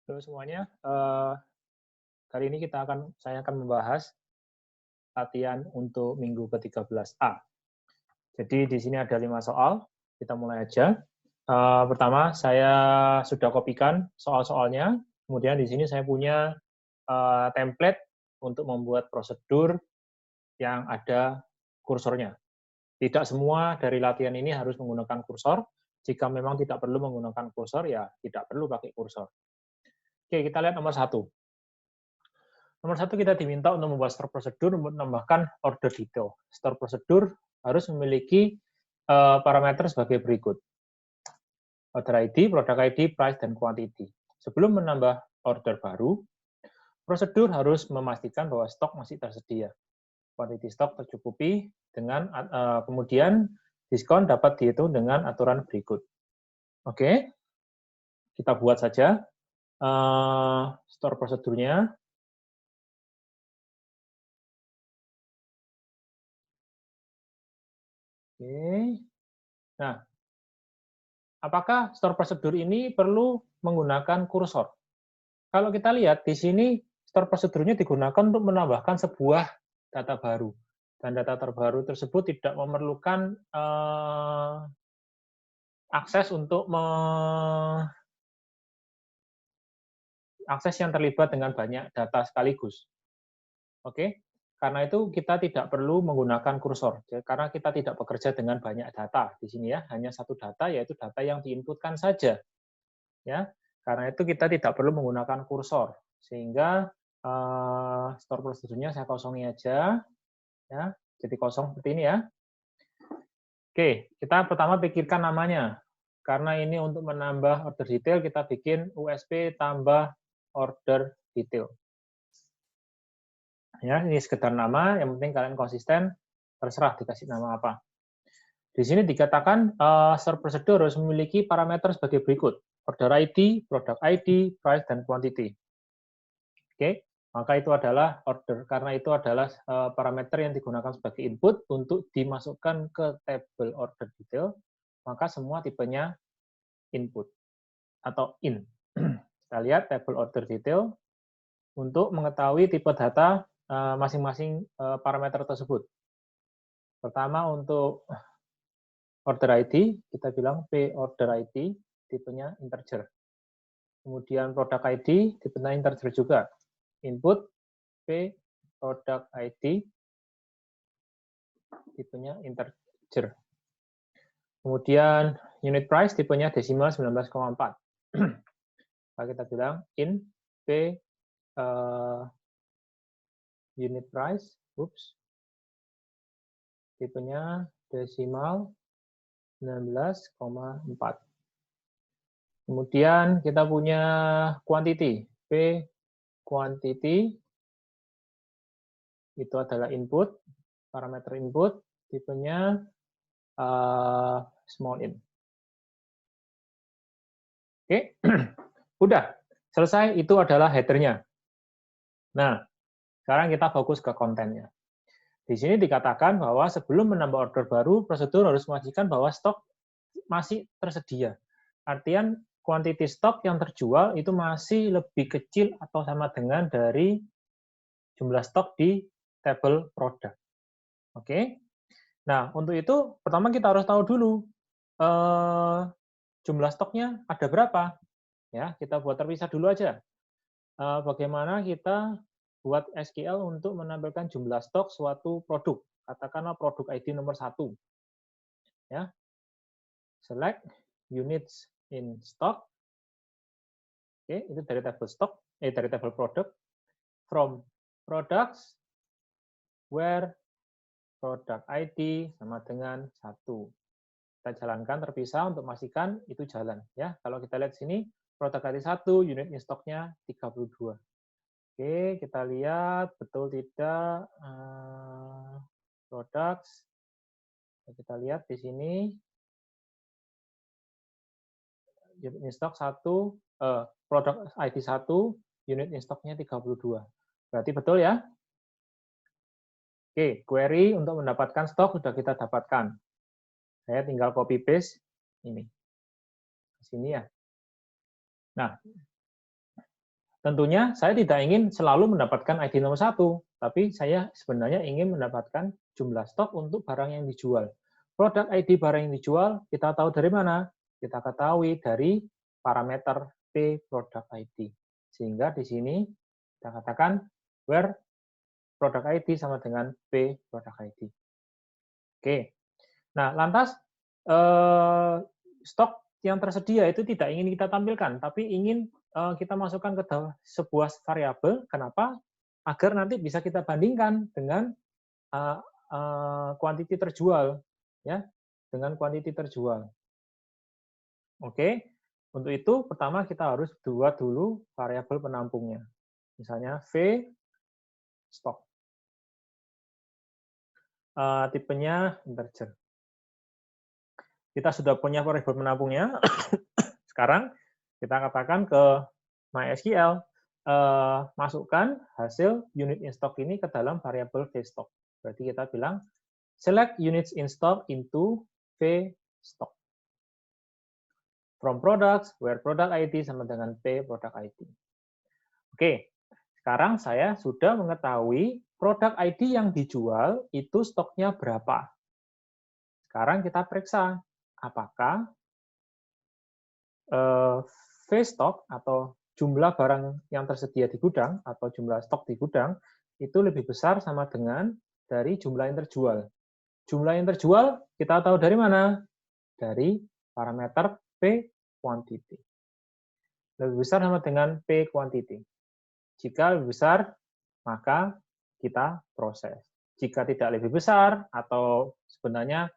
Halo semuanya, kali ini saya akan membahas latihan untuk minggu ke-13A. Jadi di sini ada 5 soal, kita mulai aja. Pertama, saya sudah kopikan soal-soalnya, kemudian di sini saya punya template untuk membuat prosedur yang ada kursornya. Tidak semua dari latihan ini harus menggunakan kursor. Jika memang tidak perlu menggunakan kursor, ya tidak perlu pakai kursor. Oke, kita lihat nomor 1. Nomor 1 kita diminta untuk membuat store prosedur untuk menambahkan order detail. Store prosedur harus memiliki parameter sebagai berikut. Order ID, product ID, price, dan quantity. Sebelum menambah order baru, prosedur harus memastikan bahwa stok masih tersedia. Quantity stok tercukupi dengan kemudian diskon dapat dihitung dengan aturan berikut. Oke, kita buat saja store prosedurnya. Oke. Nah, apakah store prosedur ini perlu menggunakan kursor? Kalau kita lihat di sini store prosedurnya digunakan untuk menambahkan sebuah data baru. Dan data terbaru tersebut tidak memerlukan akses untuk akses yang terlibat dengan banyak data sekaligus. Oke? Karena itu kita tidak perlu menggunakan kursor, karena kita tidak bekerja dengan banyak data di sini ya, hanya satu data yaitu data yang diinputkan saja. Ya, karena itu kita tidak perlu menggunakan kursor, sehingga store prosedurnya saya kosongi aja, ya, jadi kosong seperti ini ya. Oke, kita pertama pikirkan namanya. Karena ini untuk menambah order detail, kita bikin USP tambah order detail. Ya, ini sekedar nama, yang penting kalian konsisten, terserah dikasih nama apa. Di sini dikatakan store prosedur harus memiliki parameter sebagai berikut. Order ID, product ID, price, dan quantity. Oke, maka itu adalah order, karena itu adalah parameter yang digunakan sebagai input untuk dimasukkan ke tabel order detail, maka semua tipenya input atau in. Kita lihat tabel order detail untuk mengetahui tipe data masing-masing parameter tersebut. Pertama untuk order ID, kita bilang P order ID, tipenya integer. Kemudian product ID, tipenya integer juga. Input P product ID, tipenya integer. Kemudian unit price, tipenya desimal 19,4. Maka kita bilang in P unit price, tipenya desimal 19,4. Kemudian kita punya quantity, P quantity, itu adalah input, parameter input, tipenya small in. Oke, udah selesai, itu adalah header-nya. Nah, sekarang kita fokus ke kontennya. Di sini dikatakan bahwa sebelum menambah order baru, prosedur harus memastikan bahwa stok masih tersedia. Artian, quantity stok yang terjual itu masih lebih kecil atau sama dengan dari jumlah stok di tabel produk. Oke. Nah, untuk itu, pertama kita harus tahu dulu jumlah stoknya ada berapa. Ya, kita buat terpisah dulu aja. Bagaimana kita buat SQL untuk menampilkan jumlah stok suatu produk. Katakanlah produk ID nomor 1. Ya. Select units in stock. Oke, itu dari tabel stok, dari tabel produk. From products where product ID sama dengan 1. Kita jalankan terpisah untuk memastikan itu jalan. Ya, kalau kita lihat sini, produk ID 1, unit in stock-nya 32. Oke, kita lihat betul tidak products. Kita lihat di sini unit in stock 1, produk ID 1, unit in stock-nya 32. Berarti betul ya? Oke, query untuk mendapatkan stok sudah kita dapatkan. Saya tinggal copy paste ini. Di sini ya. Nah, tentunya saya tidak ingin selalu mendapatkan ID nomor 1, tapi saya sebenarnya ingin mendapatkan jumlah stok untuk barang yang dijual. Produk ID barang yang dijual, kita tahu dari mana? Kita ketahui dari parameter P product ID. Sehingga di sini kita katakan where product ID sama dengan P product ID. Oke. Nah, lantas stok yang tersedia itu tidak ingin kita tampilkan, tapi ingin kita masukkan ke sebuah variabel. Kenapa? Agar nanti bisa kita bandingkan dengan kuantiti terjual, ya, dengan kuantiti terjual. Oke, untuk itu pertama kita harus buat dulu variabel penampungnya. Misalnya V stok. Tipenya integer. Kita sudah punya variabel penampungnya. Sekarang kita katakan ke MySQL, masukkan hasil unit in stock ini ke dalam variabel vstock. Berarti kita bilang select units in stock into vstock. From products, where product ID sama dengan P product ID. Oke, sekarang saya sudah mengetahui produk ID yang dijual itu stoknya berapa. Sekarang kita periksa apakah vstock atau jumlah barang yang tersedia di gudang atau jumlah stok di gudang itu lebih besar sama dengan dari jumlah yang terjual. Jumlah yang terjual kita tahu dari mana? Dari parameter P quantity. Lebih besar sama dengan P quantity. Jika lebih besar, maka kita proses. Jika tidak lebih besar atau sebenarnya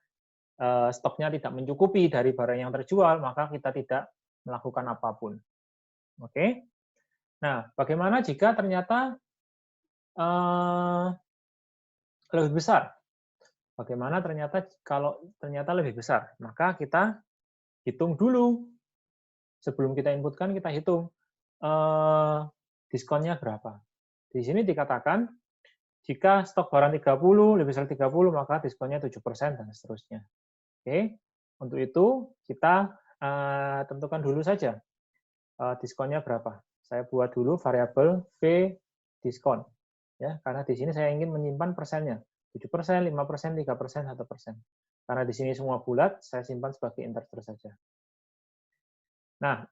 stoknya tidak mencukupi dari barang yang terjual, maka kita tidak melakukan apapun. Oke. Nah, bagaimana jika ternyata lebih besar? Bagaimana ternyata kalau ternyata lebih besar? Maka kita hitung dulu. Sebelum kita inputkan, kita hitung diskonnya berapa. Di sini dikatakan, jika stok barang 30, lebih besar 30, maka diskonnya 7%, dan seterusnya. Oke. Untuk itu, kita tentukan dulu saja diskonnya berapa. Saya buat dulu variabel V diskon. Ya, karena di sini saya ingin menyimpan persennya. 7%, 5%, 3%, 1%. Karena di sini semua bulat, saya simpan sebagai integer saja. Nah,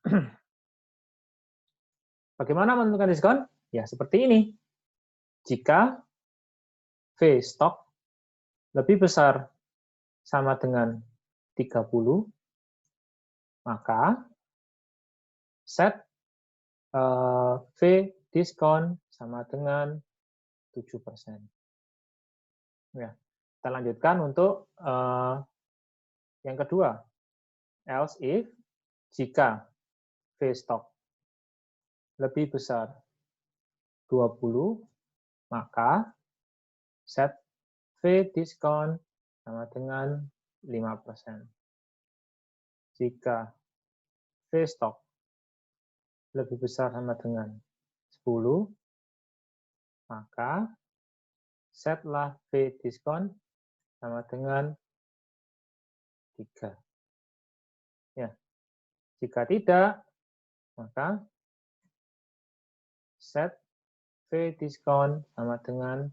bagaimana menentukan diskon? Ya, seperti ini. Jika V stok lebih besar sama dengan 30, maka set V diskon sama dengan 7%. Ya, kita lanjutkan untuk yang kedua. Else if, jika V stock lebih besar 20, maka set V diskon sama dengan 5%. Jika V stock lebih besar sama dengan 10, maka setlah V diskon sama dengan 3. Ya. Jika tidak, maka set V diskon sama dengan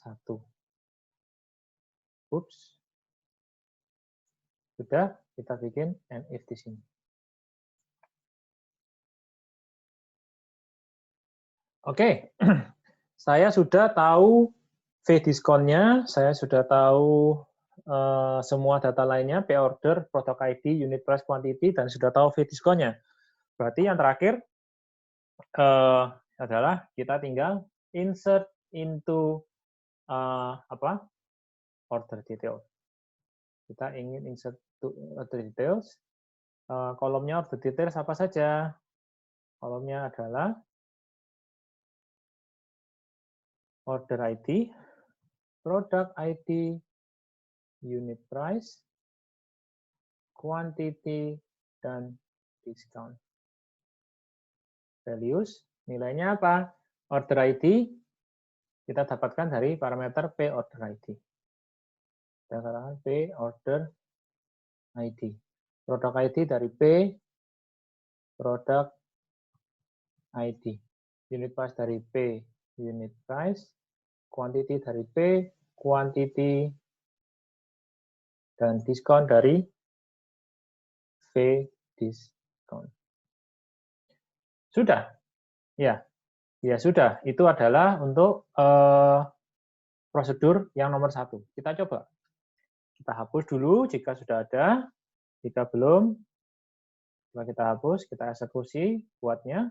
1. Ups. Sudah, kita bikin and if di sini. Oke. Saya sudah tahu V diskonnya, saya sudah tahu semua data lainnya, P order, product ID, unit price, quantity, dan sudah tahu V diskonnya. Berarti yang terakhir adalah kita tinggal insert into order detail. Kita ingin insert to order details. Kolomnya order details apa saja? Kolomnya adalah order ID, product ID, unit price, quantity, dan discount. Values, nilainya apa? Order ID kita dapatkan dari parameter P order ID. Kita katakan P order ID. Product ID dari P product ID. Unit price dari P, unit price. Quantity dari P, quantity. Dan diskon dari V diskon. Sudah? Ya. Ya sudah. Itu adalah untuk prosedur yang nomor 1. Kita coba. Kita hapus dulu jika sudah ada. Jika belum, setelah kita hapus, kita eksekusi buatnya.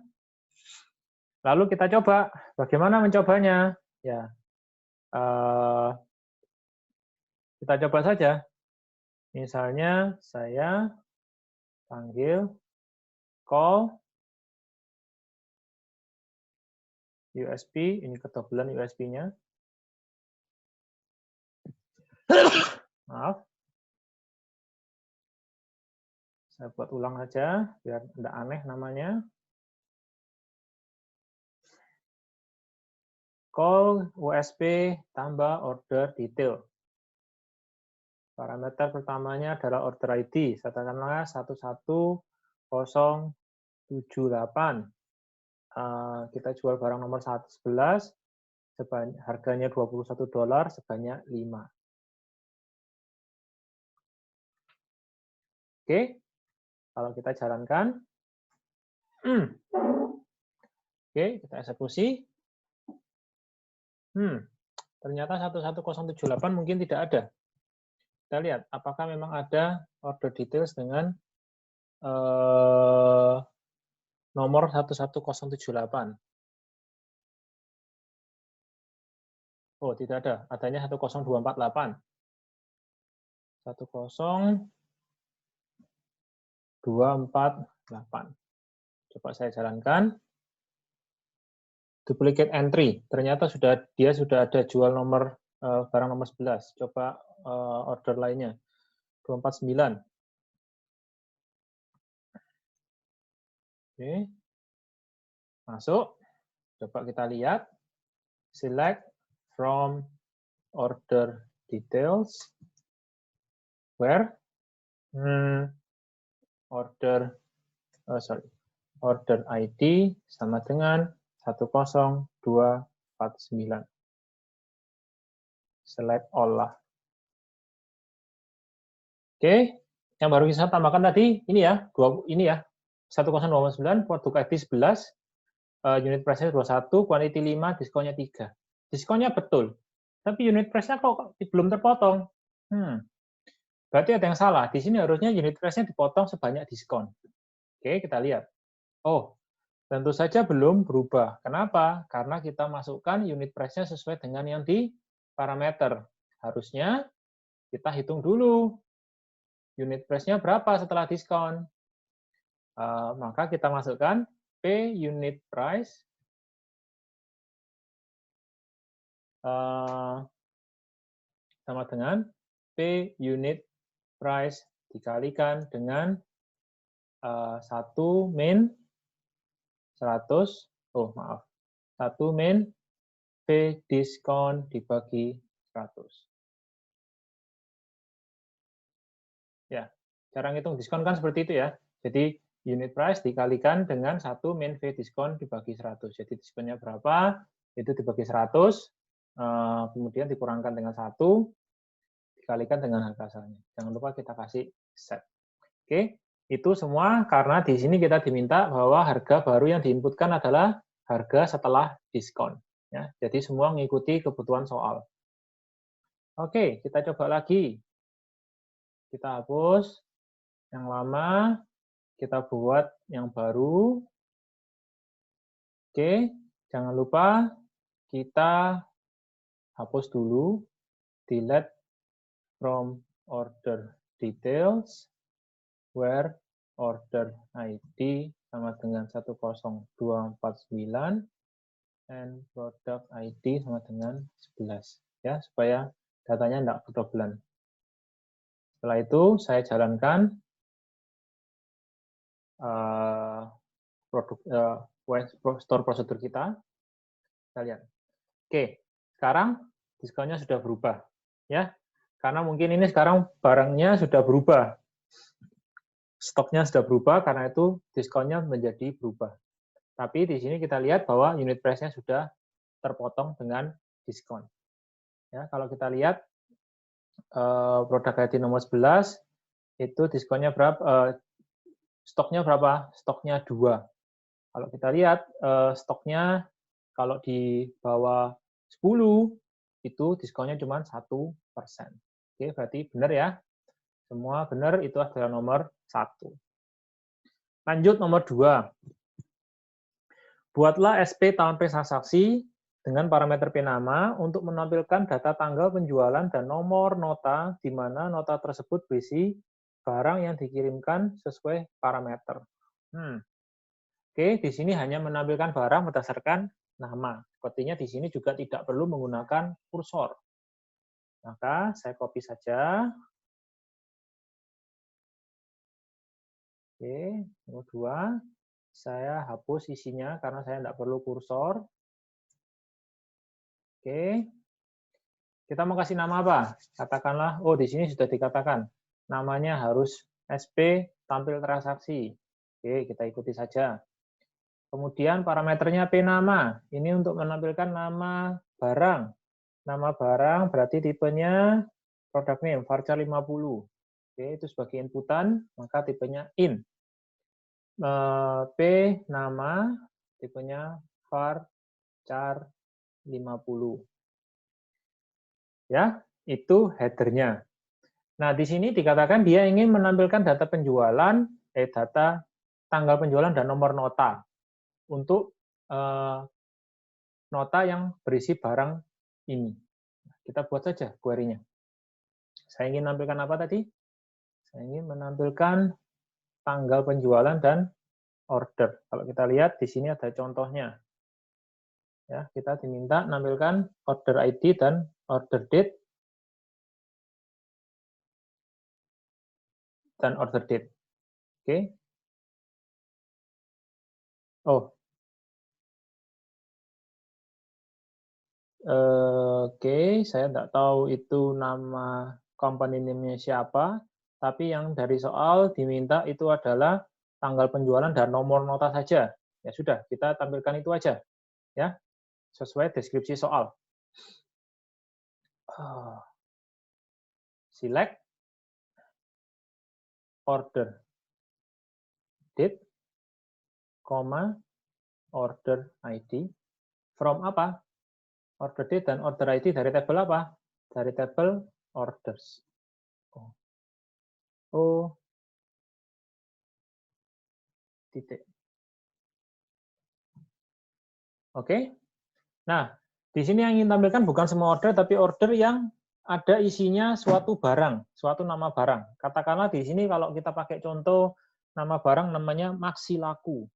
Lalu kita coba. Bagaimana mencobanya? Ya, kita coba saja. Misalnya saya panggil call USB, ini ketebalan USB-nya. Maaf. Saya buat ulang aja, biar tidak aneh namanya. Call USB tambah order detail. Parameter pertamanya adalah order ID. Katakanlah 11078. Kita jual barang nomor 11, harganya $21, sebanyak 5. Oke, kalau kita jalankan. Oke, kita eksekusi. Ternyata 11078 mungkin tidak ada. Kita lihat, apakah memang ada order details dengan nomor 11078. Oh, tidak ada. Adanya 10248. 10248. Coba saya jalankan. Duplicate entry. Ternyata dia sudah ada jual nomor barang nomor 11. Coba order lainnya. 249. Oke. Masuk. Coba kita lihat. Select from order details. Where? Order ID sama dengan 10249. Select all lah. Oke, yang baru kita tambahkan tadi ini ya, 10249, produk ID 11, unit price-nya 21, quantity 5, diskonnya 3. Diskonnya betul, tapi unit price-nya kok belum terpotong. Berarti ada yang salah. Di sini harusnya unit price-nya dipotong sebanyak diskon. Oke, kita lihat. Oh, tentu saja belum berubah. Kenapa? Karena kita masukkan unit price-nya sesuai dengan yang di parameter. Harusnya kita hitung dulu. Unit price-nya berapa setelah diskon? Maka kita masukkan P unit price sama dengan P unit price dikalikan dengan 1 min 100, 1 min P diskon dibagi 100. Ya, cara ngitung diskon kan seperti itu ya. Jadi unit price dikalikan dengan 1 min V diskon dibagi 100. Jadi diskonnya berapa? Itu dibagi 100, kemudian dikurangkan dengan 1, dikalikan dengan harga asalnya. Jangan lupa kita kasih set. Oke, itu semua karena di sini kita diminta bahwa harga baru yang diinputkan adalah harga setelah diskon. Ya, jadi semua mengikuti kebutuhan soal. Oke, kita coba lagi. Kita hapus yang lama, kita buat yang baru. Oke, jangan lupa kita hapus dulu, delete from order details, where order ID sama dengan 10249, and product ID sama dengan 11. Ya, supaya datanya tidak kedobelan. Setelah itu, saya jalankan store prosedur kita. Kita lihat. Oke, sekarang diskonnya sudah berubah. Ya, karena mungkin ini sekarang barangnya sudah berubah. Stoknya sudah berubah, karena itu diskonnya menjadi berubah. Tapi di sini kita lihat bahwa unit price-nya sudah terpotong dengan diskon. Ya, kalau kita lihat produk ID nomor 11 itu diskonnya berapa? Stoknya berapa? Stoknya 2. Kalau kita lihat stoknya kalau di bawah 10 itu diskonnya cuma 1%. Oke, berarti benar ya. Semua benar, itu adalah nomor 1. Lanjut nomor 2. Buatlah SP tahun P transaksi dengan parameter P nama untuk menampilkan data tanggal penjualan dan nomor nota di mana nota tersebut berisi barang yang dikirimkan sesuai parameter. Oke, di sini hanya menampilkan barang berdasarkan nama. Sepertinya di sini juga tidak perlu menggunakan kursor. Maka saya copy saja. Oke, nomor 2. Saya hapus isinya karena saya tidak perlu kursor. Oke. Kita mau kasih nama apa? Katakanlah, oh di sini sudah dikatakan. Namanya harus SP tampil transaksi. Oke, kita ikuti saja. Kemudian parameternya P nama. Ini untuk menampilkan nama barang. Nama barang berarti tipenya product name, varchar 50. Oke, itu sebagai inputan, maka tipenya in. P nama, tipenya varchar 50. Ya, itu header-nya. Nah, di sini dikatakan dia ingin menampilkan data penjualan, data tanggal penjualan dan nomor nota untuk nota yang berisi barang ini. Kita buat saja query-nya. Saya ingin menampilkan apa tadi? Saya ingin menampilkan tanggal penjualan dan order. Kalau kita lihat di sini ada contohnya. Ya, kita diminta menampilkan order ID dan order date dan order date. Oke. Oh. Oke, saya tidak tahu itu nama company name-nya siapa, tapi yang dari soal diminta itu adalah tanggal penjualan dan nomor nota saja. Ya sudah, kita tampilkan itu aja, ya, sesuai deskripsi soal. Select order date, order ID from apa? Order date dan order ID dari tabel apa? Dari tabel orders. Oh, titik. Oke. Nah, di sini yang ingin tampilkan bukan semua order, tapi order yang ada isinya suatu barang, suatu nama barang. Katakanlah di sini kalau kita pakai contoh nama barang namanya Maxi Laku.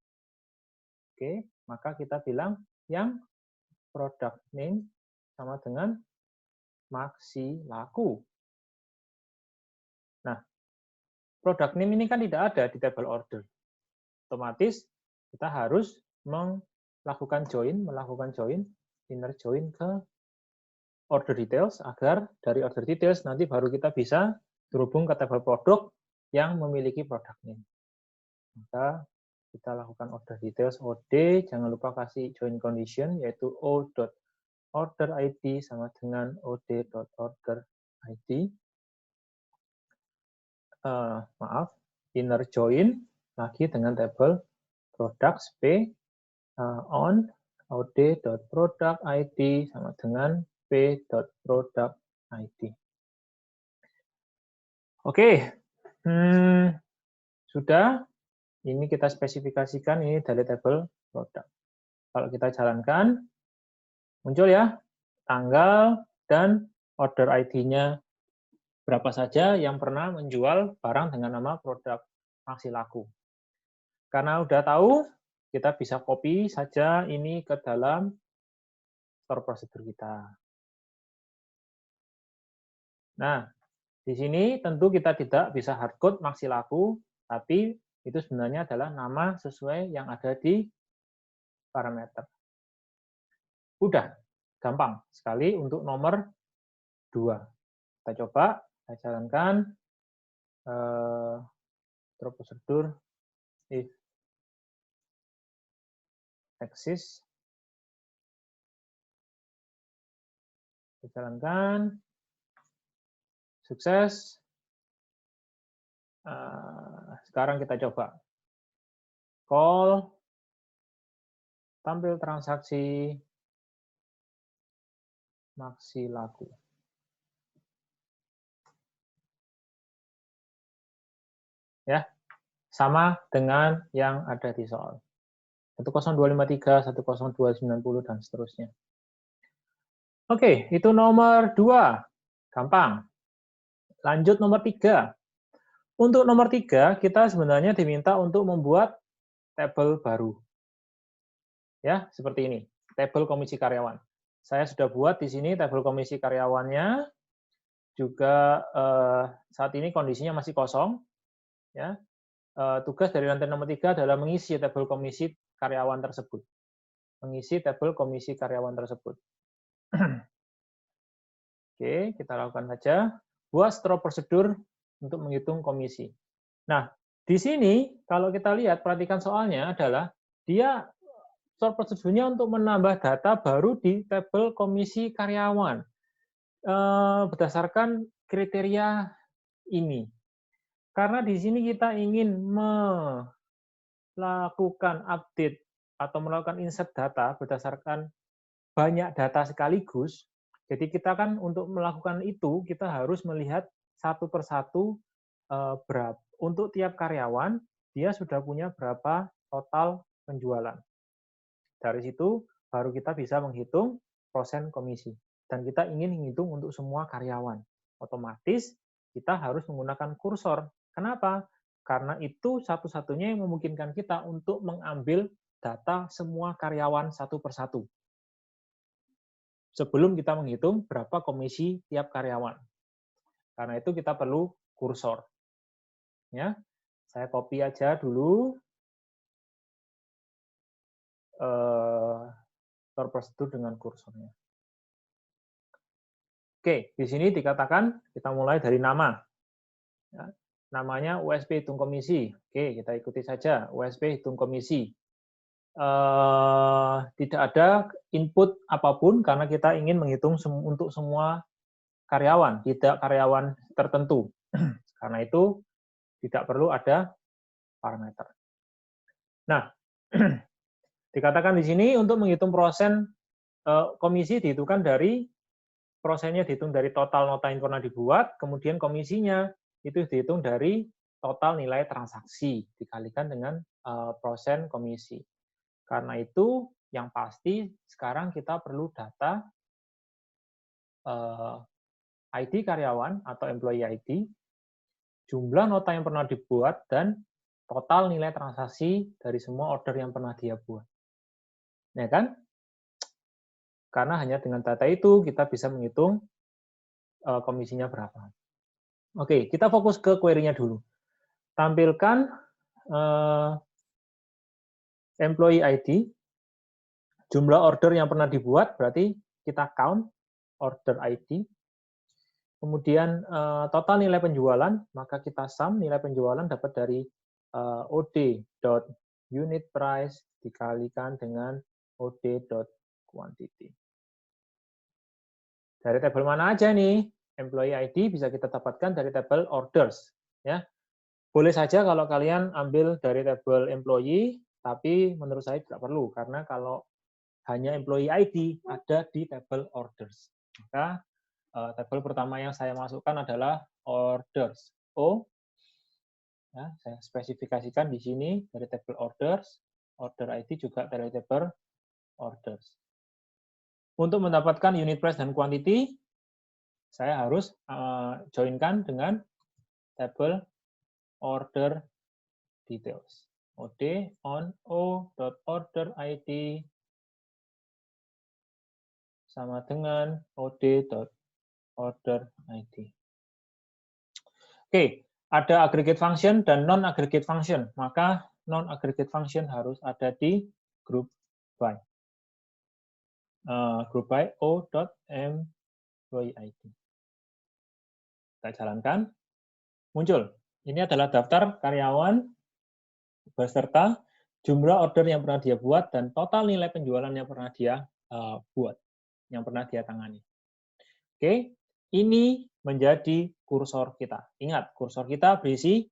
Oke, maka kita bilang yang product name sama dengan Maxi Laku. Nah, product name ini kan tidak ada di tabel order. Otomatis kita harus melakukan join, inner join ke order details, agar dari order details nanti baru kita bisa terhubung ke tabel produk yang memiliki produk name. Maka kita lakukan order details OD, jangan lupa kasih join condition, yaitu o.order_id sama dengan od.order_id. Maaf, inner join lagi dengan tabel products P on od.product_id sama dengan p.product_id. Oke, sudah. Ini kita spesifikasikan ini dari tabel produk. Kalau kita jalankan, muncul ya tanggal dan order ID-nya berapa saja yang pernah menjual barang dengan nama produk Maxi Laku. Karena udah tahu, kita bisa copy saja ini ke dalam store prosedur kita. Nah, di sini tentu kita tidak bisa hardcode Maxi Laku, tapi itu sebenarnya adalah nama sesuai yang ada di parameter. Udah, gampang sekali untuk nomor 2. Kita coba, saya jalankan prosedur if Exist. Kita jalankan. Sukses. Sekarang kita coba. Call. Tampil transaksi. Maksi laku. Ya, sama dengan yang ada di soal. 10253, 10290, dan seterusnya. Oke, itu nomor 2. Gampang. Lanjut nomor 3. Untuk nomor 3, kita sebenarnya diminta untuk membuat tabel baru. Ya, seperti ini. Tabel komisi karyawan. Saya sudah buat di sini tabel komisi karyawannya. Juga saat ini kondisinya masih kosong. Ya. Tugas dari lantai nomor 3 adalah mengisi tabel komisi karyawan tersebut. Mengisi tabel komisi karyawan tersebut. Oke, kita lakukan saja. Buat setelah prosedur untuk menghitung komisi. Nah, di sini kalau kita lihat, perhatikan soalnya adalah dia store prosedurnya untuk menambah data baru di tabel komisi karyawan. Berdasarkan kriteria ini. Karena di sini kita ingin melakukan update atau melakukan insert data berdasarkan banyak data sekaligus. Jadi kita kan untuk melakukan itu, kita harus melihat satu persatu berapa. Untuk tiap karyawan, dia sudah punya berapa total penjualan. Dari situ, baru kita bisa menghitung persen komisi. Dan kita ingin menghitung untuk semua karyawan. Otomatis, kita harus menggunakan kursor. Kenapa? Karena itu satu-satunya yang memungkinkan kita untuk mengambil data semua karyawan satu persatu. Sebelum kita menghitung berapa komisi tiap karyawan. Karena itu kita perlu kursor. Ya, saya copy aja dulu prosedur dengan kursornya. Oke, di sini dikatakan kita mulai dari nama. Ya, namanya USP hitung komisi. Oke, kita ikuti saja USP hitung komisi. Tidak ada input apapun karena kita ingin menghitung untuk semua karyawan, tidak karyawan tertentu. Karena itu tidak perlu ada parameter. Nah, dikatakan di sini untuk menghitung persen komisi dihitungkan dari persennya dihitung dari total nota yang pernah dibuat, kemudian komisinya itu dihitung dari total nilai transaksi dikalikan dengan persen komisi. Karena itu yang pasti sekarang kita perlu data ID karyawan atau employee ID, jumlah nota yang pernah dibuat, dan total nilai transaksi dari semua order yang pernah dia buat. Ya kan? Karena hanya dengan data itu kita bisa menghitung komisinya berapa. Oke, kita fokus ke query-nya dulu. Tampilkan employee ID, jumlah order yang pernah dibuat, berarti kita count order ID. Kemudian total nilai penjualan, maka kita sum nilai penjualan dapat dari od.unit price dikalikan dengan od.quantity. Dari tabel mana aja nih? Employee ID bisa kita dapatkan dari tabel orders. Ya, boleh saja kalau kalian ambil dari tabel employee, tapi menurut saya tidak perlu, karena kalau hanya employee ID ada di tabel orders. Maka tabel pertama yang saya masukkan adalah orders. Ya, saya spesifikasikan di sini dari tabel orders, order ID juga dari tabel orders. Untuk mendapatkan unit price dan quantity, saya harus joinkan dengan tabel order details. OD on o.order ID sama dengan od.order ID. Oke, ada aggregate function dan non-aggregate function. Maka non-aggregate function harus ada di group by. Group by o.employee ID. Kita jalankan. Muncul. Ini adalah daftar karyawan beserta jumlah order yang pernah dia buat, dan total nilai penjualan yang pernah dia buat, yang pernah dia tangani. Oke, ini menjadi kursor kita. Ingat, kursor kita berisi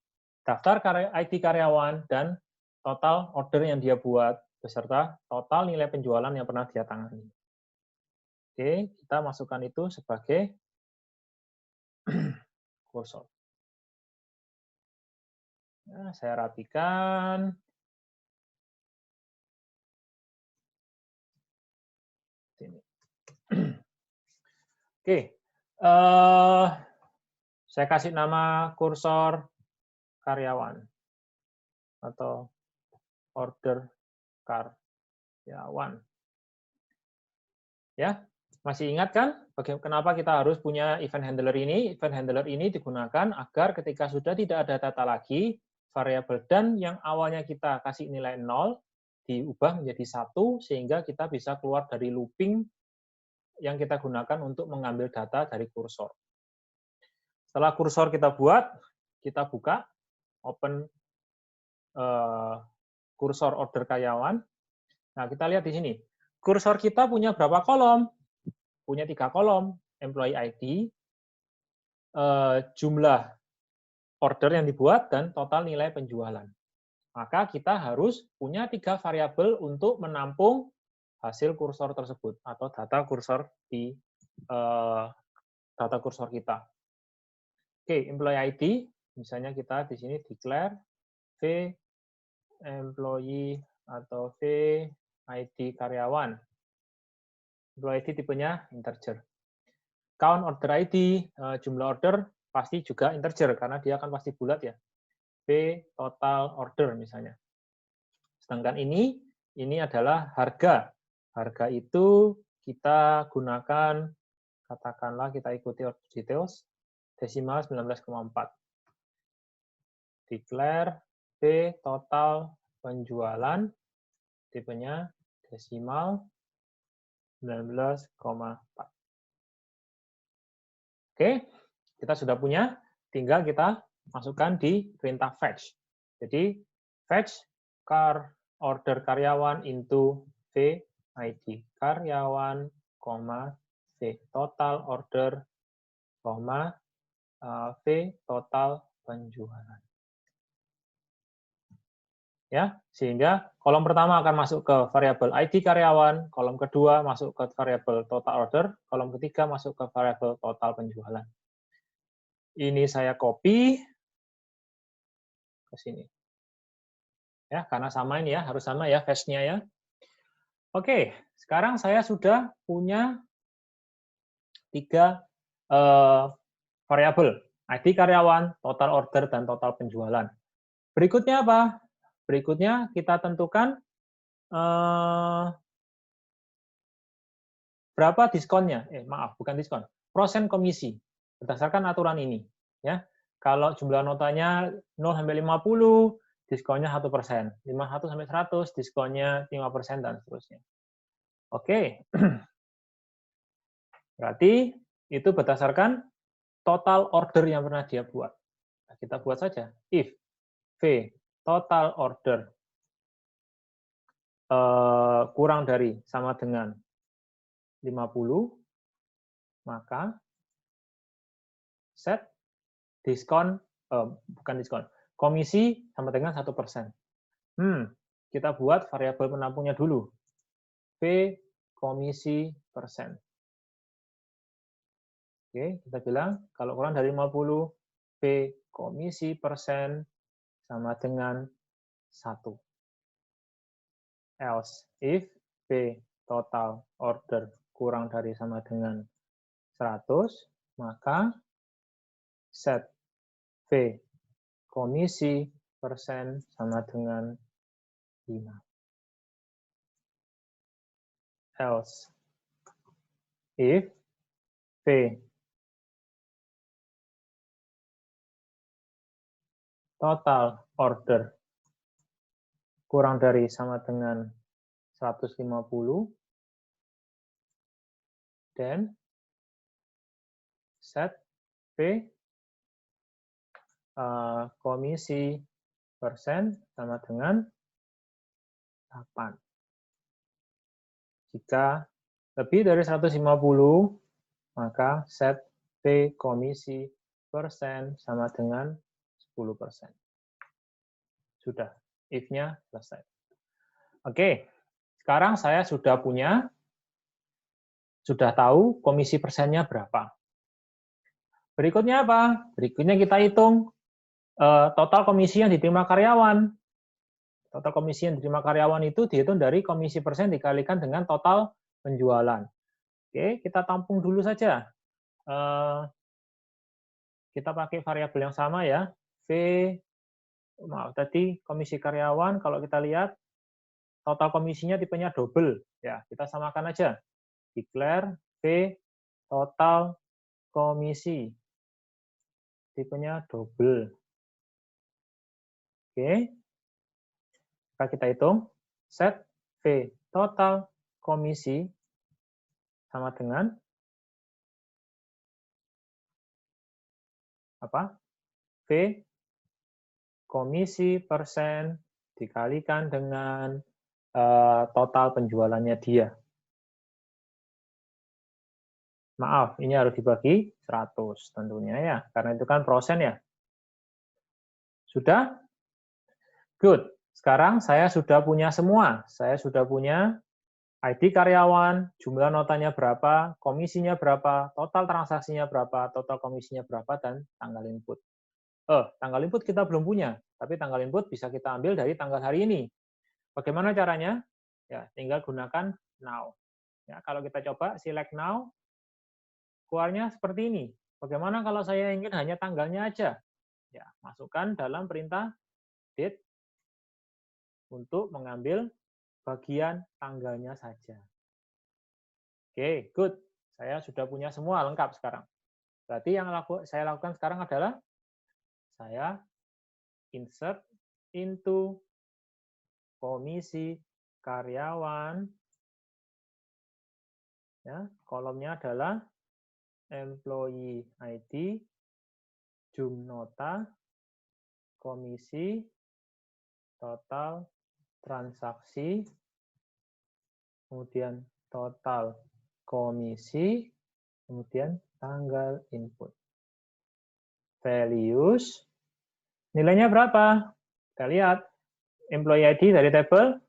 daftar ID karyawan dan total order yang dia buat, beserta total nilai penjualan yang pernah dia tangani. Oke, kita masukkan itu sebagai kursor. Nah, saya rapikan. Sini. Oke, saya kasih nama kursor karyawan atau order karyawan. Ya, masih ingat kan kenapa kita harus punya event handler ini? Event handler ini digunakan agar ketika sudah tidak ada data lagi, variabel dan yang awalnya kita kasih nilai 0 diubah menjadi 1 sehingga kita bisa keluar dari looping yang kita gunakan untuk mengambil data dari kursor. Setelah kursor kita buat, kita buka, open kursor order karyawan. Nah, kita lihat di sini. Kursor kita punya berapa kolom? Punya 3 kolom. Employee ID, jumlah order yang dibuat, dan total nilai penjualan. Maka kita harus punya 3 variabel untuk menampung hasil kursor tersebut atau data kursor di data kursor kita. Oke, employee ID, misalnya kita di sini declare V employee atau V ID karyawan. Employee ID tipenya integer. Count order ID, jumlah order pasti juga integer karena dia akan pasti bulat ya. V total order misalnya. Sedangkan ini adalah harga. Harga itu kita gunakan, katakanlah kita ikuti order details, desimal 19,4. Declare V total penjualan, tipenya desimal 19,4. Oke, kita sudah punya, tinggal kita masukkan di perintah fetch. Jadi, fetch order karyawan into V ID karyawan, V total order, V total penjualan. Ya, sehingga kolom pertama akan masuk ke variabel ID karyawan, kolom kedua masuk ke variabel total order, kolom ketiga masuk ke variabel total penjualan. Ini saya copy ke sini. Ya, karena sama ini ya, harus sama ya fetch-nya ya. Oke, sekarang saya sudah punya 3 variabel, ID karyawan, total order, dan total penjualan. Berikutnya apa? Berikutnya kita tentukan berapa diskonnya. Maaf, bukan diskon. Persen komisi berdasarkan aturan ini. Ya, kalau jumlah notanya 0 sampai 50, diskonnya 1%. 51 sampai 100, diskonnya 5% dan seterusnya. Oke. Berarti itu berdasarkan total order yang pernah dia buat. Nah, kita buat saja. If V total order kurang dari sama dengan 50, maka set diskon, bukan diskon, komisi sama dengan 1%. Kita buat variabel penampungnya dulu. V komisi persen. Oke, kita bilang kalau kurang dari 50, V komisi persen sama dengan 1. Else, if V total order kurang dari sama dengan 100, maka set V komisi persen sama dengan 5. Else, if V total order kurang dari sama dengan 150, dan set V komisi persen sama dengan 8. Jika lebih dari 150, maka set P komisi persen sama dengan 10%. Sudah, if-nya selesai. Oke, sekarang saya sudah tahu komisi persennya berapa. Berikutnya apa? Berikutnya kita hitung total komisi yang diterima karyawan. Total komisi yang diterima karyawan itu dihitung dari komisi persen dikalikan dengan total penjualan. Oke, kita tampung dulu saja. Kita pakai variabel yang sama ya. Tadi komisi karyawan, kalau kita lihat, total komisinya tipenya double. Ya, kita samakan aja. Declare V total komisi. Tipenya double. Oke. Maka kita hitung. Set V total komisi sama dengan apa? V komisi persen dikalikan dengan total penjualannya dia. Maaf, ini harus dibagi 100 tentunya ya, karena itu kan persen ya. Sudah? Good. Sekarang saya sudah punya semua. Saya sudah punya ID karyawan, jumlah notanya berapa, komisinya berapa, total transaksinya berapa, total komisinya berapa, dan tanggal input. Tanggal input kita belum punya, tapi tanggal input bisa kita ambil dari tanggal hari ini. Bagaimana caranya? Ya, tinggal gunakan now. Ya, kalau kita coba select now, keluarnya seperti ini. Bagaimana kalau saya ingin hanya tanggalnya aja? Ya, masukkan dalam perintah date untuk mengambil bagian tanggalnya saja. Oke, good. Saya sudah punya semua lengkap sekarang. Berarti yang saya lakukan sekarang adalah saya insert into komisi karyawan. Ya, kolomnya adalah employee ID, jumnota, komisi, total transaksi, kemudian total komisi, kemudian tanggal input. Values, nilainya berapa? Kita lihat, employee ID dari tabel,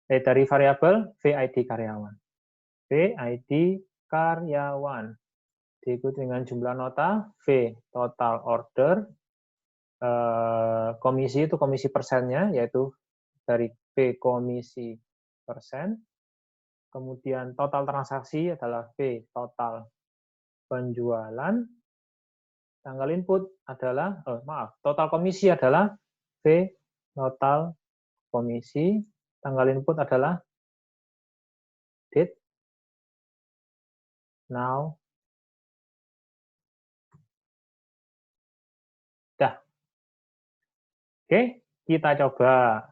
dari variabel VID karyawan. VID karyawan. Diikuti dengan jumlah nota, V total order, komisi itu komisi persennya, yaitu dari V komisi persen, kemudian total transaksi adalah V total penjualan, tanggal input adalah, total komisi adalah V total komisi, tanggal input adalah date, now, dah. Oke, kita coba.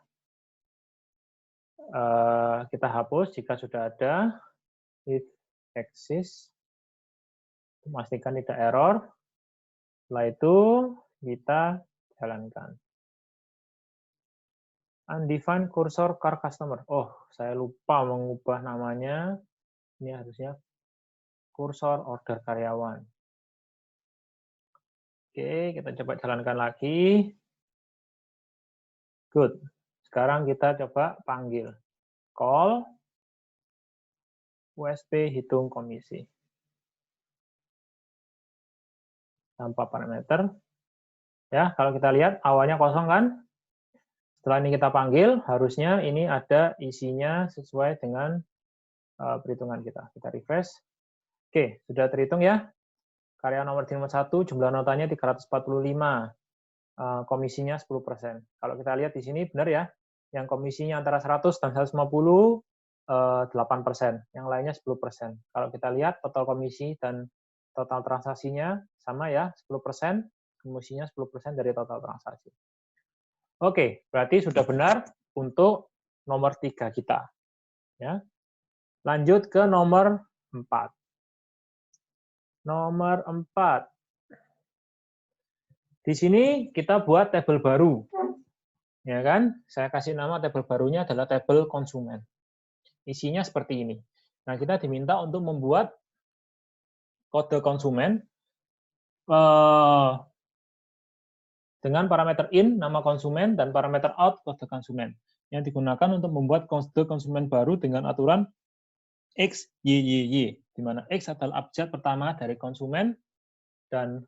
Kita hapus jika sudah ada. If exists, memastikan tidak error. Setelah itu kita jalankan. Undefined cursor car customer. Oh, saya lupa mengubah namanya. Ini harusnya kursor order karyawan. Oke, kita coba jalankan lagi. Good. Sekarang kita coba panggil. Call USP hitung komisi. Tanpa parameter. Ya, kalau kita lihat awalnya kosong kan? Setelah ini kita panggil, harusnya ini ada isinya sesuai dengan perhitungan kita. Kita refresh. Oke, sudah terhitung ya. Karyawan nomor 1, jumlah notanya 345. Komisinya 10%. Kalau kita lihat di sini benar ya, yang komisinya antara 100 dan 150, 8%. Yang lainnya 10%. Kalau kita lihat total komisi dan total transaksinya sama ya, 10%. Komisinya 10% dari total transaksi. Oke, berarti sudah benar untuk nomor 3 kita. Ya. Lanjut ke nomor 4. Nomor 4. Di sini kita buat tabel baru. Ya kan? Saya kasih nama tabel barunya adalah tabel konsumen. Isinya seperti ini. Nah, kita diminta untuk membuat kode konsumen dengan parameter in, nama konsumen, dan parameter out, kode konsumen, yang digunakan untuk membuat kode konsumen baru dengan aturan X, Y, Y, Y, di mana X adalah abjad pertama dari konsumen, dan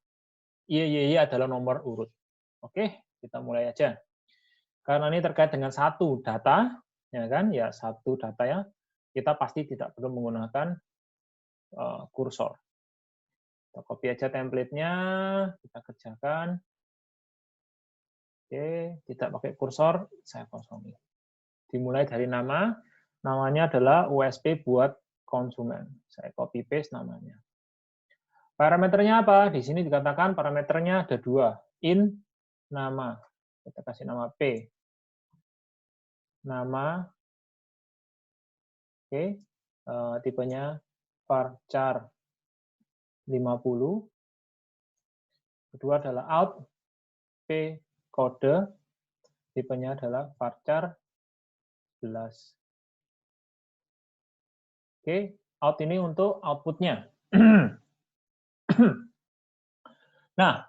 Y, Y, Y adalah nomor urut. Oke, kita mulai aja. Karena ini terkait dengan satu data, ya kan? Ya, satu data ya, kita pasti tidak perlu menggunakan kursor. Kita copy aja template-nya, kita kerjakan. Oke, tidak pakai kursor, saya kosongi. Dimulai dari nama, namanya adalah USP buat konsumen. Saya copy paste namanya. Parameternya apa? Di sini dikatakan parameternya ada dua. In, nama. Kita kasih nama P. Nama. Oke. Tipenya varchar 50. Kedua adalah out. P kode. Tipenya adalah varchar 11. Oke. Out ini untuk outputnya. Nah,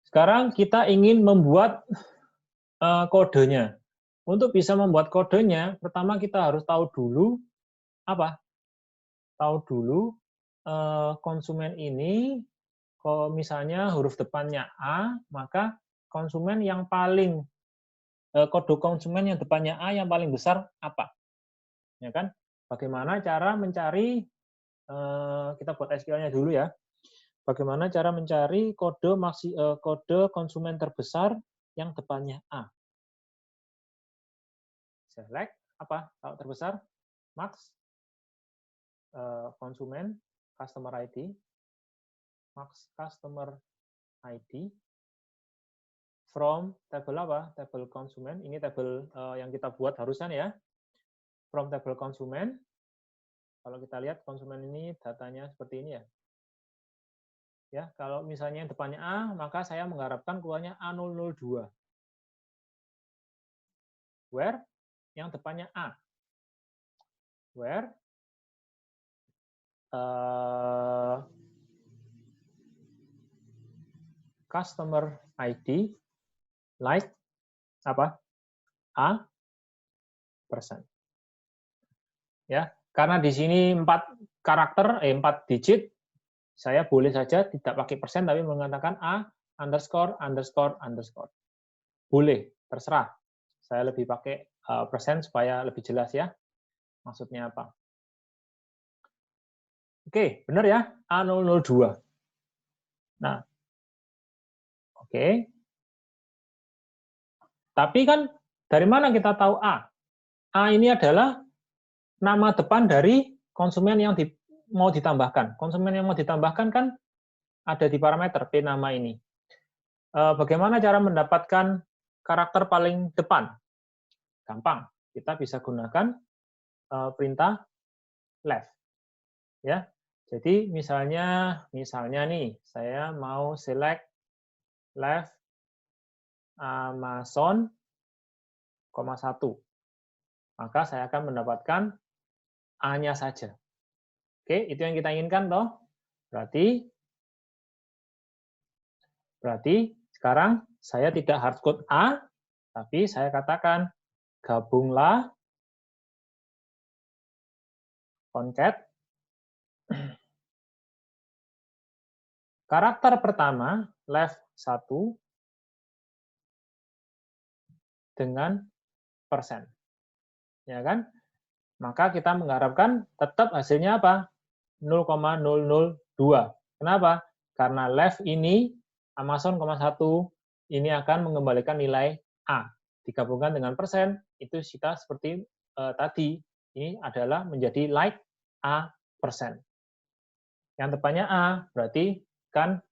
sekarang kita ingin membuat kodenya. Untuk bisa membuat kodenya, pertama kita harus tahu dulu apa? Tahu dulu konsumen ini, kalau misalnya huruf depannya A, maka konsumen yang paling kode konsumen yang depannya A yang paling besar apa? Ya kan? Bagaimana cara mencari? Kita buat SQL-nya dulu ya. Bagaimana cara mencari kode konsumen terbesar yang depannya A? Select apa? Kalau terbesar, max konsumen customer ID, max customer ID from tabel apa? Tabel konsumen. Ini tabel yang kita buat harusan ya. From tabel konsumen. Kalau kita lihat konsumen ini datanya seperti ini ya. Ya, kalau misalnya yang depannya A, maka saya mengharapkan keluarnya A002. Where yang depannya A. Where customer ID like apa? A persen. Ya, karena di sini 4 karakter, 4 digit, saya boleh saja tidak pakai persen, tapi mengatakan A underscore underscore underscore. Boleh, terserah. Saya lebih pakai persen supaya lebih jelas ya. Maksudnya apa? Oke, benar ya? A002. Nah, oke. Tapi kan dari mana kita tahu A? A ini adalah nama depan dari konsumen yang mau ditambahkan. Konsumen yang mau ditambahkan kan ada di parameter P nama ini. Bagaimana cara mendapatkan karakter paling depan? Gampang. Kita bisa gunakan perintah left. Ya. Jadi misalnya nih, saya mau select left Amazon, 1. Maka saya akan mendapatkan A-nya saja. Oke, itu yang kita inginkan toh. Berarti sekarang saya tidak hardcode A, tapi saya katakan gabunglah concat karakter pertama left 1 dengan persen. Ya kan? Maka kita mengharapkan tetap hasilnya apa? 0,002. Kenapa? Karena left ini Amazon, 1 ini akan mengembalikan nilai A. Digabungkan dengan persen, itu kita seperti tadi. Ini adalah menjadi like A persen. Yang depannya A, berarti kan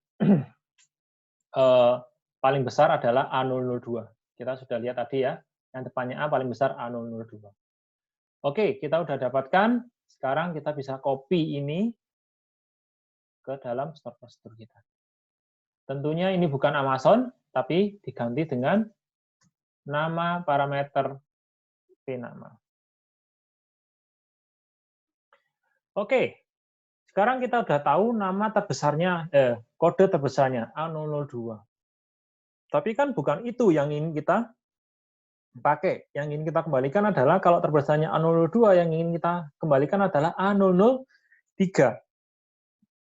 paling besar adalah A002. Kita sudah lihat tadi ya, yang depannya A paling besar A002. Oke, kita sudah dapatkan. Sekarang kita bisa copy ini ke dalam store prosedur kita. Tentunya ini bukan Amazon, tapi diganti dengan nama parameter P nama. Oke, sekarang kita udah tahu nama terbesarnya, kode terbesarnya A002. Tapi kan bukan itu yang ingin kita pakai. Yang ingin kita kembalikan adalah kalau terbesarnya A002, yang ingin kita kembalikan adalah A003.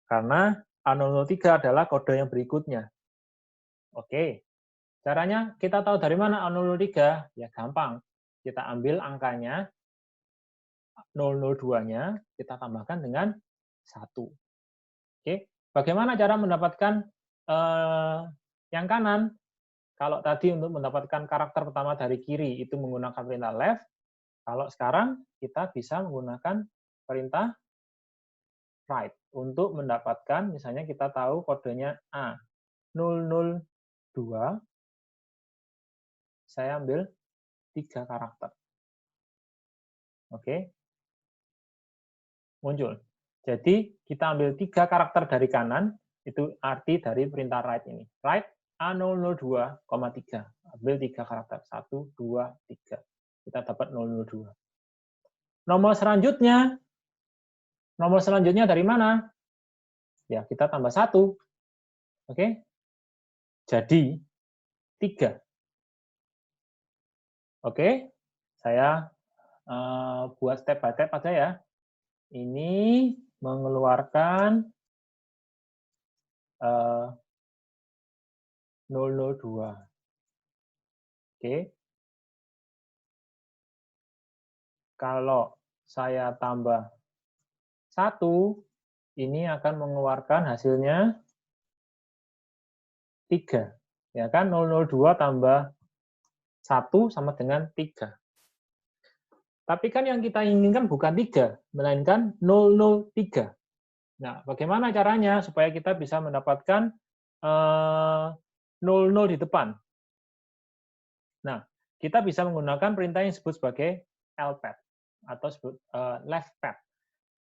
Karena A003 adalah kode yang berikutnya. Oke, caranya kita tahu dari mana A003? Ya gampang. Kita ambil angkanya, 002-nya, kita tambahkan dengan 1. Oke, bagaimana cara mendapatkan yang kanan? Kalau tadi untuk mendapatkan karakter pertama dari kiri itu menggunakan perintah left, kalau sekarang kita bisa menggunakan perintah right untuk mendapatkan, misalnya kita tahu kodenya A002, saya ambil 3 karakter. Oke, muncul. Jadi kita ambil 3 karakter dari kanan, itu arti dari perintah right ini. Right A002,3. Ambil 3 karakter. 1, 2, 3. Kita dapat 002. Nomor selanjutnya dari mana? Ya, kita tambah 1. Oke? Jadi 3. Oke? Saya buat step by step aja ya. Ini mengeluarkan 002. Oke. Kalau saya tambah 1, ini akan mengeluarkan hasilnya 3. Ya kan, 002 tambah 1 sama dengan 3. Tapi kan yang kita inginkan bukan 3, melainkan 003. Nah, bagaimana caranya supaya kita bisa mendapatkan 00 di depan? Nah, kita bisa menggunakan perintah yang disebut sebagai lpad atau disebut leftpad.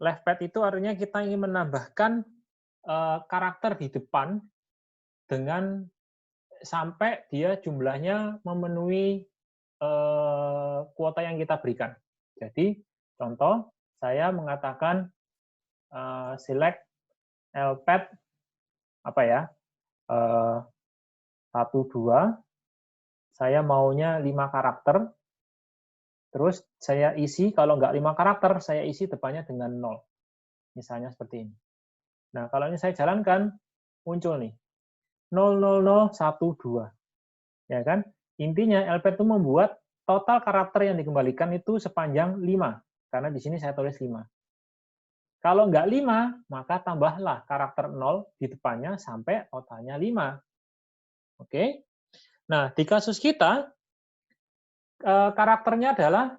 Leftpad itu artinya kita ingin menambahkan karakter di depan dengan sampai dia jumlahnya memenuhi kuota yang kita berikan. Jadi, contoh, saya mengatakan select lpad apa ya 1, 2, saya maunya 5 karakter, terus saya isi, kalau nggak 5 karakter, saya isi depannya dengan 0. Misalnya seperti ini. Nah, kalau ini saya jalankan, muncul nih, 00012. Ya kan? Intinya lpad itu membuat total karakter yang dikembalikan itu sepanjang 5. Karena di sini saya tulis 5. Kalau nggak 5, maka tambahlah karakter 0 di depannya sampai totalnya 5. Oke? Nah, di kasus kita, karakternya adalah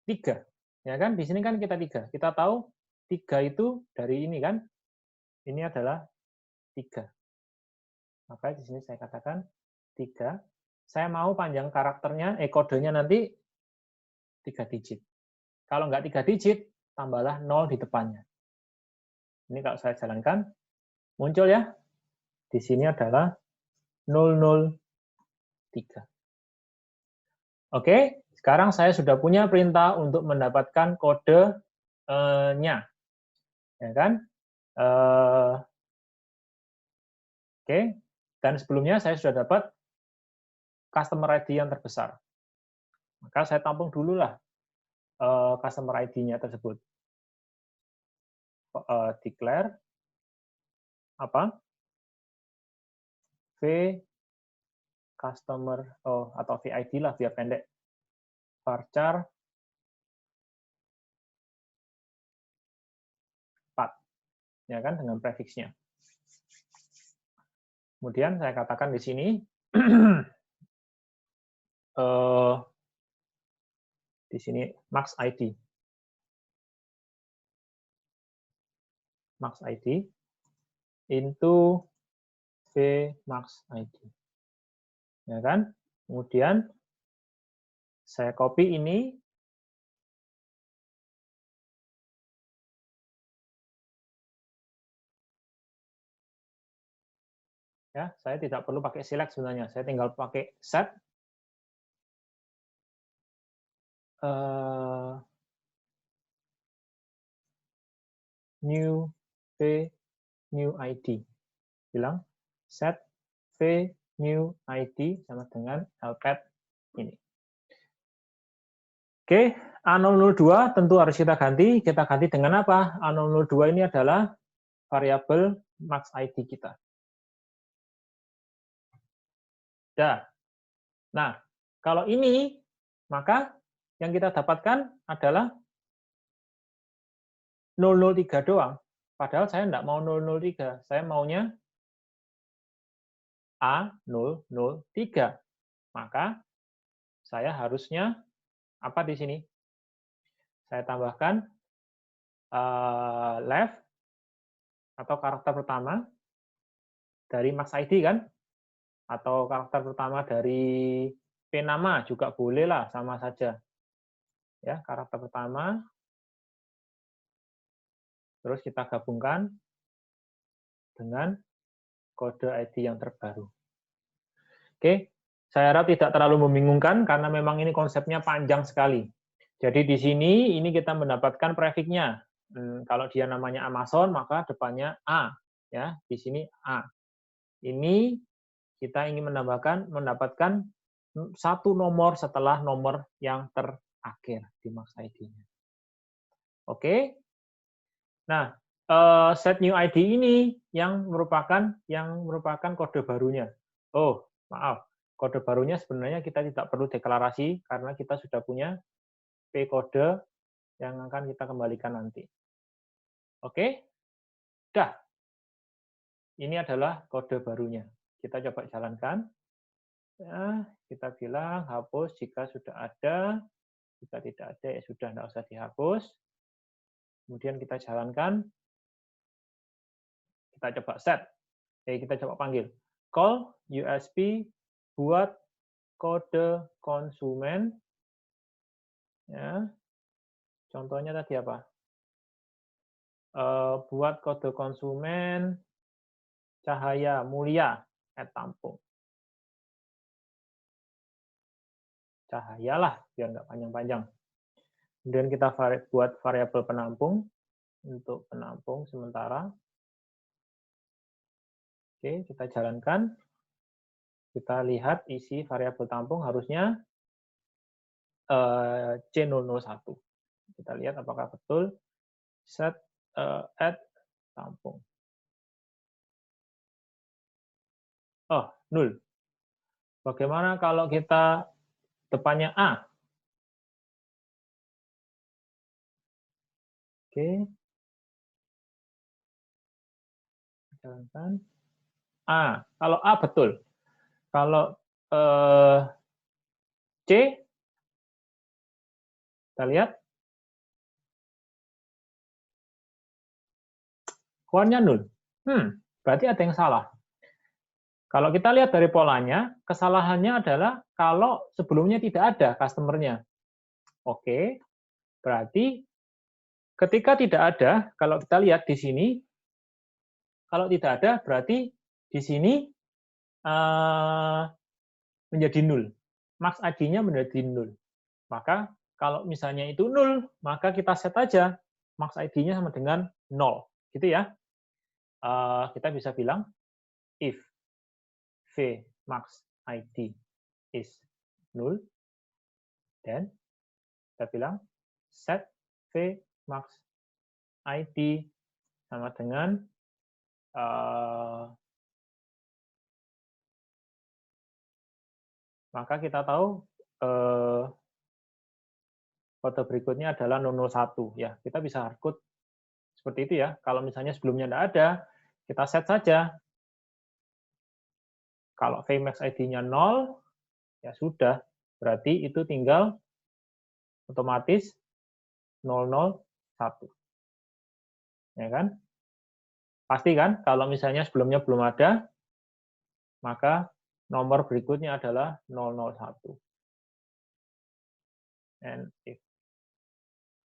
3. Ya kan? Di sini kan kita 3. Kita tahu 3 itu dari ini kan? Ini adalah 3. Maka di sini saya katakan 3. Saya mau panjang karakternya, kodenya nanti 3 digit. Kalau nggak 3 digit, tambahlah 0 di depannya. Ini kalau saya jalankan, muncul ya. Di sini adalah 003. Oke, sekarang saya sudah punya perintah untuk mendapatkan kodenya. Ya kan? Oke, dan sebelumnya saya sudah dapat customer ID yang terbesar. Maka saya tampung dulu lah customer ID-nya tersebut. Declare apa? V customer atau VID lah biar pendek. Varchar 4. Ya kan, dengan prefiksnya. Kemudian saya katakan di sini di sini max ID. Max ID into V max ID. Ya kan? Kemudian saya copy ini. Ya, saya tidak perlu pakai select sebenarnya. Saya tinggal pakai set. new v new id. Bilang set v new id sama dengan lpad ini. Oke, A002 tentu harus kita ganti. Kita ganti dengan apa? A002 ini adalah variabel max id kita. Ya. Nah, kalau ini, maka yang kita dapatkan adalah 003 doang. Padahal saya enggak mau 003. Saya maunya A003. Maka saya harusnya apa di sini? Saya tambahkan left atau karakter pertama dari max id kan? Atau karakter pertama dari p nama juga boleh lah, sama saja. Ya, karakter pertama. Terus kita gabungkan dengan kode ID yang terbaru. Oke, saya harap tidak terlalu membingungkan karena memang ini konsepnya panjang sekali. Jadi di sini ini kita mendapatkan prefiknya. Kalau dia namanya Amazon maka depannya A, ya di sini A. Ini kita ingin mendapatkan satu nomor setelah nomor yang terakhir di max ID-nya. Oke. Nah, set new ID ini yang merupakan kode barunya. Oh, maaf. Kode barunya sebenarnya kita tidak perlu deklarasi karena kita sudah punya P kode yang akan kita kembalikan nanti. Oke? Dah. Ini adalah kode barunya. Kita coba jalankan. Ya, kita bilang hapus jika sudah ada. Jika tidak ada, ya sudah, tidak usah dihapus. Kemudian kita jalankan. Kita coba set. Kita coba panggil. Call USB buat kode konsumen. Ya. Contohnya tadi apa? Buat kode konsumen Cahaya Mulia @tampung. Cahaya lah, biar nggak panjang-panjang. Kemudian kita buat variabel penampung untuk penampung sementara. Oke, kita jalankan. Kita lihat isi variabel tampung harusnya C001. Kita lihat apakah betul set add tampung. Oh, 0. Bagaimana kalau kita depannya A? Oke. Jalankan. A. Kalau A betul. Kalau C, kita lihat. Keluarnya 0. Berarti ada yang salah. Kalau kita lihat dari polanya, kesalahannya adalah kalau sebelumnya tidak ada customer-nya. Oke, berarti ketika tidak ada, kalau kita lihat di sini, kalau tidak ada, berarti di sini menjadi 0. Max ID-nya menjadi 0. Maka kalau misalnya itu 0, maka kita set aja max ID-nya sama dengan 0. Gitu ya. Kita bisa bilang if v max ID is 0, dan kita bilang set v max ID sama dengan maka kita tahu kode berikutnya adalah 001 ya. Kita bisa hardcode seperti itu ya. Kalau misalnya sebelumnya tidak ada, kita set saja. Kalau Vmax ID-nya 0, ya sudah. Berarti itu tinggal otomatis 001. Ya kan? Pasti kan? Kalau misalnya sebelumnya belum ada, maka nomor berikutnya adalah 001. And if.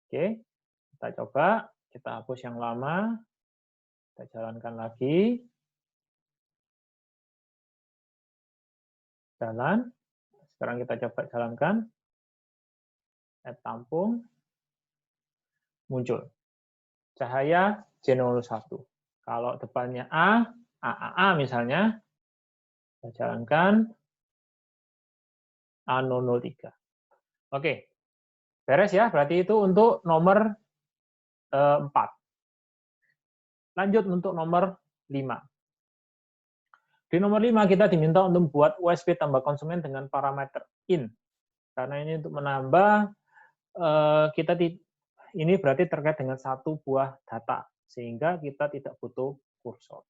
Oke, kita coba. Kita hapus yang lama. Kita jalankan lagi. Jalan. Sekarang kita coba jalankan. add tampung, muncul. Cahaya J01. Kalau depannya A misalnya, kita jalankan A003. Oke, beres ya, berarti itu untuk nomor 4. Lanjut untuk nomor 5. Di nomor 5 kita diminta untuk membuat USB tambah konsumen dengan parameter in. Karena ini untuk menambah, ini berarti terkait dengan satu buah data, sehingga kita tidak butuh kursor.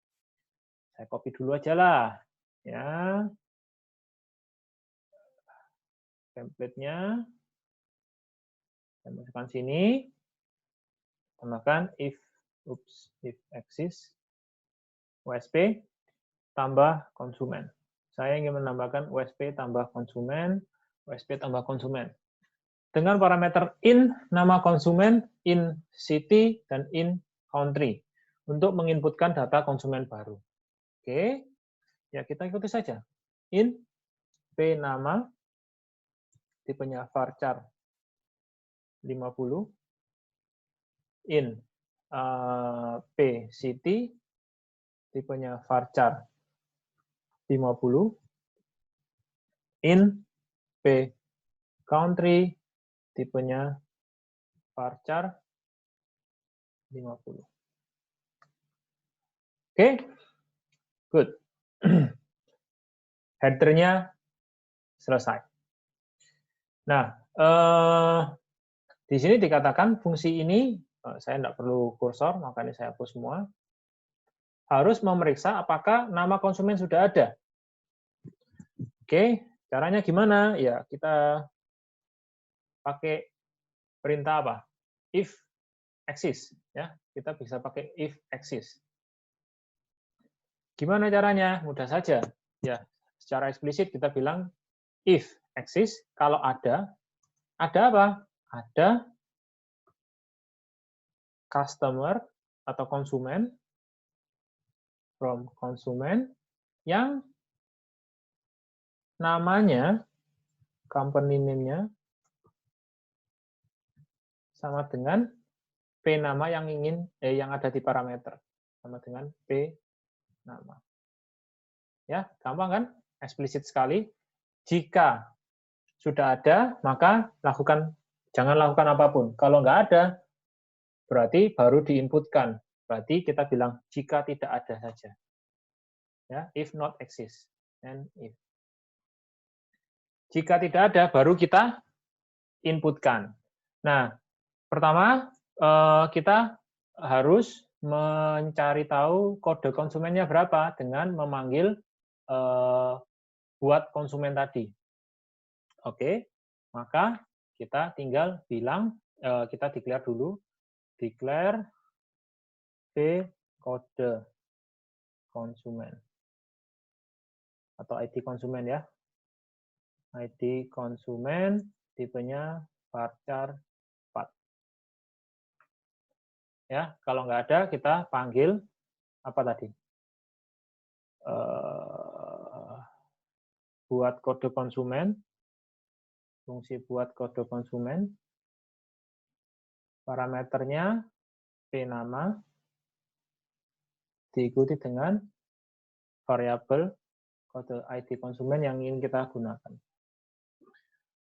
Saya copy dulu aja lah, ya. Template-nya, saya masukkan sini, tambahkan if exists USB tambah konsumen. Saya ingin menambahkan USB tambah konsumen, USB tambah konsumen. Dengan parameter in nama konsumen, in city, dan in country untuk menginputkan data konsumen baru. Oke, ya kita ikuti saja. In P nama, tipenya varchar 50, in P city, tipenya varchar 50, in P country, tipenya varchar 50. Oke, good. Header-nya selesai. Nah, di sini dikatakan fungsi ini, saya tidak perlu kursor, makanya saya hapus semua, harus memeriksa apakah nama konsumen sudah ada. Oke, caranya gimana? Ya, kita pakai perintah apa? If exists, ya. Kita bisa pakai if exists. Gimana caranya? Mudah saja. Ya, secara eksplisit kita bilang if exists, kalau ada apa? Ada customer atau konsumen from konsumen yang namanya, company name-nya sama dengan P nama yang yang ada di parameter, sama dengan P nama. Ya, gampang kan? Eksplisit sekali. Jika sudah ada, maka jangan lakukan apapun. Kalau nggak ada, berarti baru diinputkan. Berarti kita bilang jika tidak ada saja. Ya, if not exist. And if. Jika tidak ada, baru kita inputkan. Nah, pertama kita harus mencari tahu kode konsumennya berapa dengan memanggil buat konsumen tadi. Oke, maka kita tinggal bilang, kita declare dulu, declare v kode konsumen atau ID konsumen ya. ID konsumen tipenya varchar 4. Ya, kalau nggak ada kita panggil apa tadi? Buat kode konsumen, fungsi buat kode konsumen, parameternya P nama, diikuti dengan variabel kode ID konsumen yang ingin kita gunakan.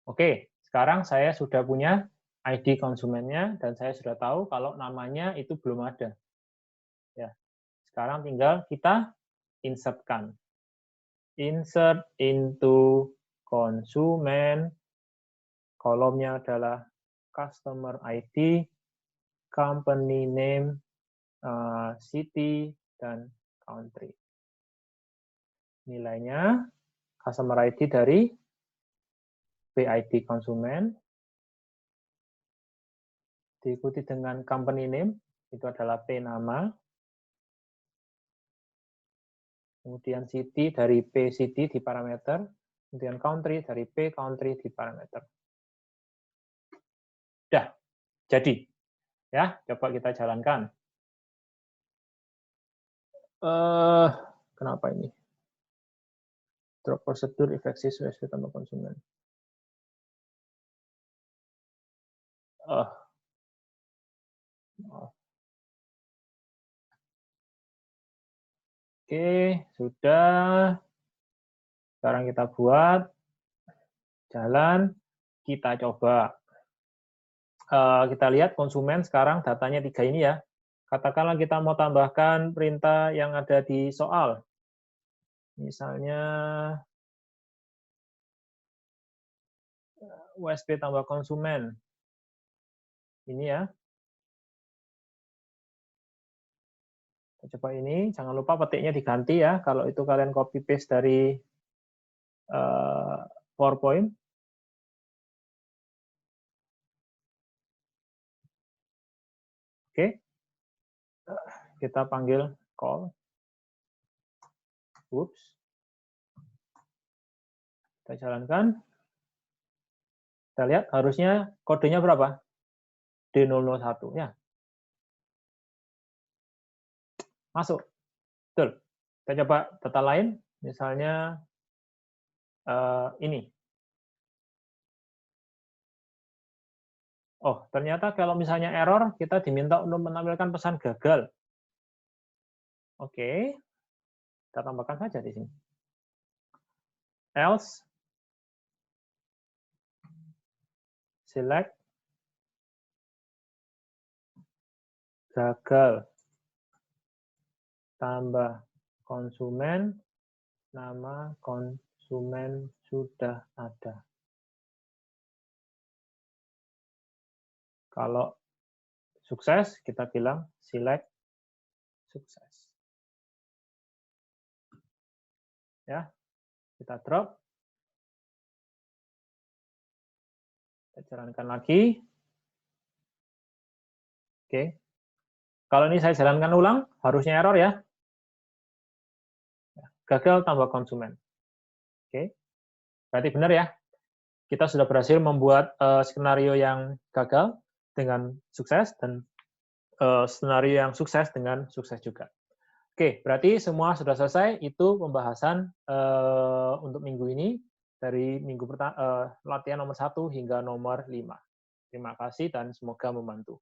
Oke, sekarang saya sudah punya ID konsumennya dan saya sudah tahu kalau namanya itu belum ada. Ya, sekarang tinggal kita insertkan. Insert into konsumen, kolomnya adalah customer ID, company name, city, dan country. Nilainya customer ID dari PID konsumen, diikuti dengan company name, itu adalah P nama, kemudian city dari P city di parameter, kemudian country dari P country di parameter. Dah, jadi. Ya, coba kita jalankan. Kenapa ini? Drop procedure if exists USB tambah konsumen. Oh. Oke, sudah. Sekarang kita buat jalan, kita coba. Kita lihat konsumen sekarang datanya 3 ini ya. Katakanlah kita mau tambahkan perintah yang ada di soal. Misalnya USB tambah konsumen. Ini ya. Kita coba ini, jangan lupa petiknya diganti ya. Kalau itu kalian copy paste dari PowerPoint. Oke. Kita panggil call. Oops. Kita jalankan. Kita lihat harusnya kodenya berapa? D001 ya. Masuk. Betul. Kita coba data lain, misalnya ini. Oh, ternyata kalau misalnya error, kita diminta untuk menampilkan pesan gagal. Oke. Kita tambahkan saja di sini. Else, select, gagal, tambah konsumen, nama konsumen sudah ada. Kalau sukses, kita bilang select sukses. Ya, kita drop. Kita jalankan lagi. Oke. Kalau ini saya jalankan ulang, harusnya error ya. Gagal tambah konsumen. Oke. Berarti benar ya. Kita sudah berhasil membuat skenario yang gagal dengan sukses dan skenario yang sukses dengan sukses juga. Oke, berarti semua sudah selesai. Itu pembahasan untuk minggu ini dari minggu latihan nomor 1 hingga nomor 5. Terima kasih dan semoga membantu.